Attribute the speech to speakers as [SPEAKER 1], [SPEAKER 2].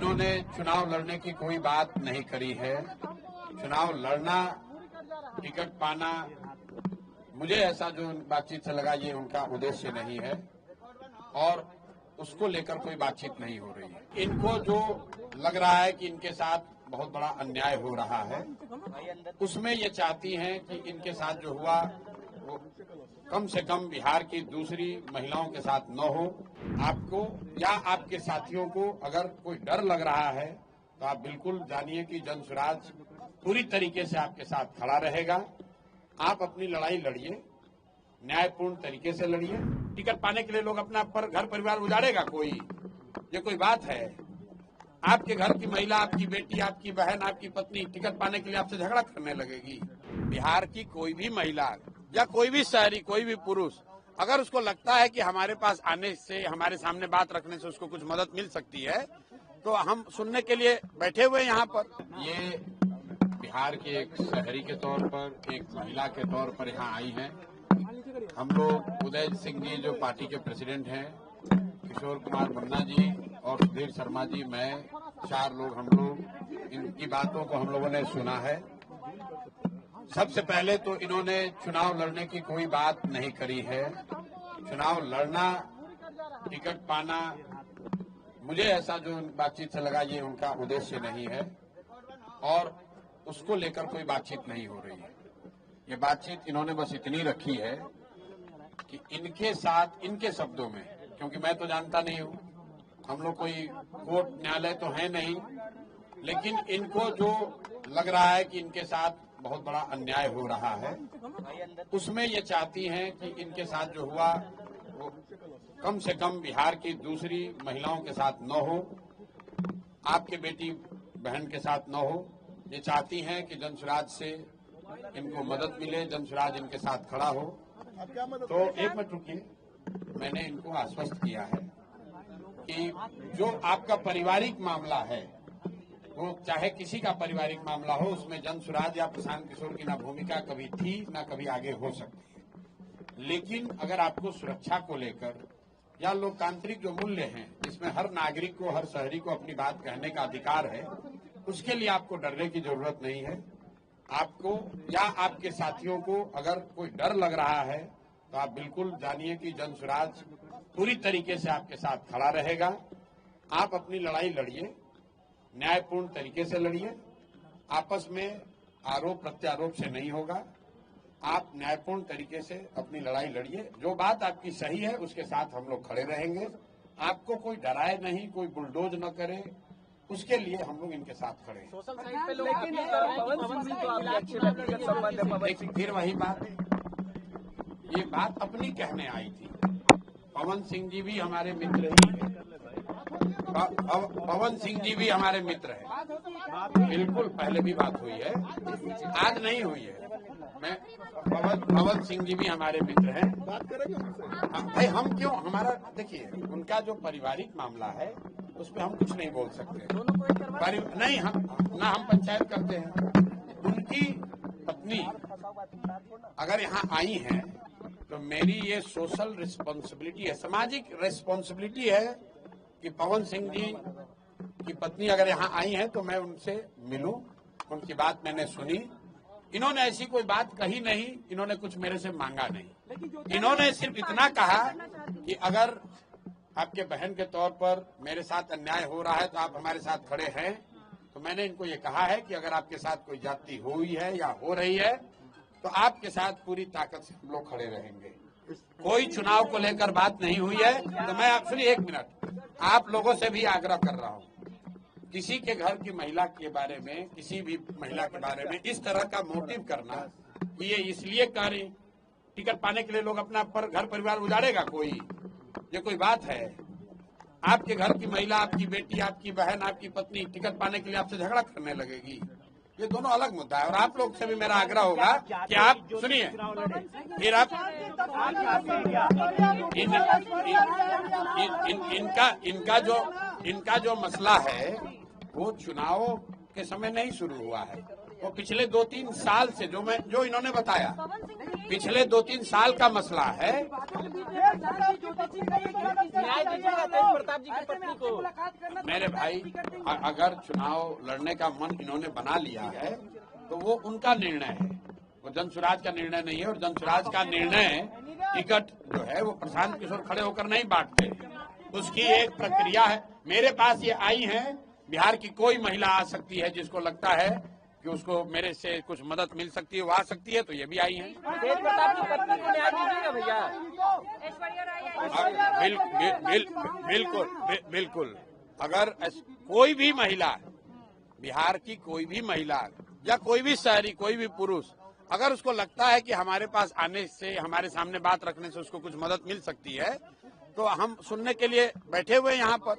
[SPEAKER 1] इन्होंने चुनाव लड़ने की कोई बात नहीं करी है। चुनाव लड़ना, टिकट पाना, मुझे ऐसा जो बातचीत से लगा ये उनका उद्देश्य नहीं है और उसको लेकर कोई बातचीत नहीं हो रही है। इनको जो लग रहा है कि इनके साथ बहुत बड़ा अन्याय हो रहा है, उसमें ये चाहती हैं कि इनके साथ जो हुआ वो कम से कम बिहार की दूसरी महिलाओं के साथ न हो। आपको या आपके साथियों को अगर कोई डर लग रहा है तो आप बिल्कुल जानिए कि जन स्वराज पूरी तरीके से आपके साथ खड़ा रहेगा। आप अपनी लड़ाई लड़िए, न्यायपूर्ण तरीके से लड़िए। टिकट पाने के लिए लोग अपना घर परिवार उजाड़ेगा कोई? ये कोई बात है? आपके घर की महिला, आपकी बेटी, आपकी बहन, आपकी पत्नी टिकट पाने के लिए आपसे झगड़ा करने लगेगी? बिहार की कोई भी महिला या कोई भी शहरी, कोई भी पुरुष अगर उसको लगता है कि हमारे पास आने से, हमारे सामने बात रखने से उसको कुछ मदद मिल सकती है, तो हम सुनने के लिए बैठे हुए यहाँ पर। ये बिहार के एक शहरी के तौर पर, एक महिला के तौर पर यहाँ आई हैं। हम लोग उदय सिंह जी जो पार्टी के प्रेसिडेंट हैं, किशोर कुमार मुन्ना जी और सुधीर शर्मा जी, मैं, 4 लोग हम लोग इनकी बातों को हम लोगों ने सुना है। सबसे पहले तो इन्होंने चुनाव लड़ने की कोई बात नहीं करी है। चुनाव लड़ना, टिकट पाना, मुझे ऐसा जो बातचीत से लगा ये उनका उद्देश्य नहीं है और उसको लेकर कोई बातचीत नहीं हो रही है। ये बातचीत इन्होंने बस इतनी रखी है कि इनके साथ, इनके शब्दों में, क्योंकि मैं तो जानता नहीं हूँ, हम लोग कोई कोर्ट न्यायालय तो है नहीं, लेकिन इनको जो लग रहा है कि इनके साथ बहुत बड़ा अन्याय हो रहा है, उसमें ये चाहती हैं कि इनके साथ जो हुआ वो कम से कम बिहार की दूसरी महिलाओं के साथ न हो, आपके बेटी बहन के साथ न हो। ये चाहती हैं कि जन स्वराज से इनको मदद मिले, जन स्वराज इनके साथ खड़ा हो। तो एक मिनट रुकिए, मैंने इनको आश्वस्त किया है कि जो आपका पारिवारिक मामला है, वो चाहे किसी का पारिवारिक मामला हो, उसमें जन स्वराज या प्रशांत किशोर की ना भूमिका कभी थी ना कभी आगे हो सकती है। लेकिन अगर आपको सुरक्षा को लेकर या लोकतांत्रिक जो मूल्य हैं, जिसमें हर नागरिक को, हर शहरी को अपनी बात कहने का अधिकार है, उसके लिए आपको डरने की जरूरत नहीं है। आपको या आपके साथियों को अगर कोई डर लग रहा है तो आप बिल्कुल जानिए कि जन स्वराज पूरी तरीके से आपके साथ खड़ा रहेगा। आप अपनी लड़ाई लड़िए, न्यायपूर्ण तरीके से लड़िए। आपस में आरोप प्रत्यारोप से नहीं होगा। आप न्यायपूर्ण तरीके से अपनी लड़ाई लड़िए। जो बात आपकी सही है उसके साथ हम लोग खड़े रहेंगे। आपको कोई डराए नहीं, कोई बुलडोज न करे, उसके लिए हम लोग इनके साथ खड़े हैं।
[SPEAKER 2] सोशल साइट पे लोग पवन सिंह तो आपके अच्छे व्यक्तिगत संबंध है।
[SPEAKER 1] लेकिन फिर वही बात, ये बात अपनी कहने आई थी। पवन सिंह जी भी हमारे मित्र ही है। पवन सिंह जी भी हमारे मित्र हैं। बिल्कुल पहले भी बात हुई है, आज नहीं हुई है। मैं पवन सिंह जी भी हमारे मित्र हैं।
[SPEAKER 3] बात करेंगे उनसे।
[SPEAKER 1] भाई हम क्यों, हमारा देखिए, उनका जो पारिवारिक मामला है उस पर हम कुछ नहीं बोल सकते। नहीं, हम पंचायत करते हैं। उनकी पत्नी अगर यहाँ आई है तो मेरी ये सोशल रिस्पॉन्सिबिलिटी है, सामाजिक रिस्पॉन्सिबिलिटी है कि पवन सिंह जी की पत्नी अगर यहाँ आई है तो मैं उनसे मिलूं। उनकी बात मैंने सुनी। इन्होंने ऐसी कोई बात कही नहीं, इन्होंने कुछ मेरे से मांगा नहीं। इन्होंने सिर्फ इतना कहा कि अगर आपके बहन के तौर पर मेरे साथ अन्याय हो रहा है तो आप हमारे साथ खड़े हैं। तो मैंने इनको ये कहा है कि अगर आपके साथ कोई जाति हुई है या हो रही है तो आपके साथ पूरी ताकत से हम लोग खड़े रहेंगे। कोई चुनाव को लेकर बात नहीं हुई है। तो मैं आप सुनिए एक मिनट, आप लोगों से भी आग्रह कर रहा हूँ, किसी के घर की महिला के बारे में, किसी भी महिला के बारे में इस तरह का मोटिव करना कि ये इसलिए कार्य टिकट पाने के लिए लोग अपना घर परिवार उजाड़ेगा कोई? ये कोई बात है? आपके घर की महिला, आपकी बेटी, आपकी बहन, आपकी पत्नी टिकट पाने के लिए आपसे झगड़ा करने लगेगी? ये दोनों अलग मुद्दा है। और आप लोग से भी मेरा आग्रह होगा कि आप सुनिए, फिर आप इनका जो मसला है वो चुनाव के समय नहीं शुरू हुआ है। वो पिछले 2-3 साल से जो इन्होंने बताया, पिछले 2-3 साल का मसला है।
[SPEAKER 2] न्याय दीजिएगा तेज प्रताप जी की पत्नी को।
[SPEAKER 1] मेरे भाई, अगर चुनाव लड़ने का मन इन्होंने बना लिया है तो वो उनका निर्णय है, वो जनसुराज का निर्णय नहीं है। और जनसुराज का निर्णय टिकट जो है वो प्रशांत किशोर खड़े होकर नहीं बांटते, उसकी एक प्रक्रिया है। मेरे पास ये आई हैं, बिहार की कोई महिला आ सकती है जिसको लगता है कि उसको मेरे से कुछ मदद मिल सकती है, वो आ सकती है, तो ये भी आई हैं।
[SPEAKER 2] तेज प्रताप की पत्नी को न्याय दीजिएगा भैया।
[SPEAKER 1] बिल्कुल। अगर कोई भी महिला, बिहार की कोई भी महिला या कोई भी शहरी, कोई भी पुरुष, अगर उसको लगता है कि हमारे पास आने से, हमारे सामने बात रखने से उसको कुछ मदद मिल सकती है, तो हम सुनने के लिए बैठे हुए यहाँ पर।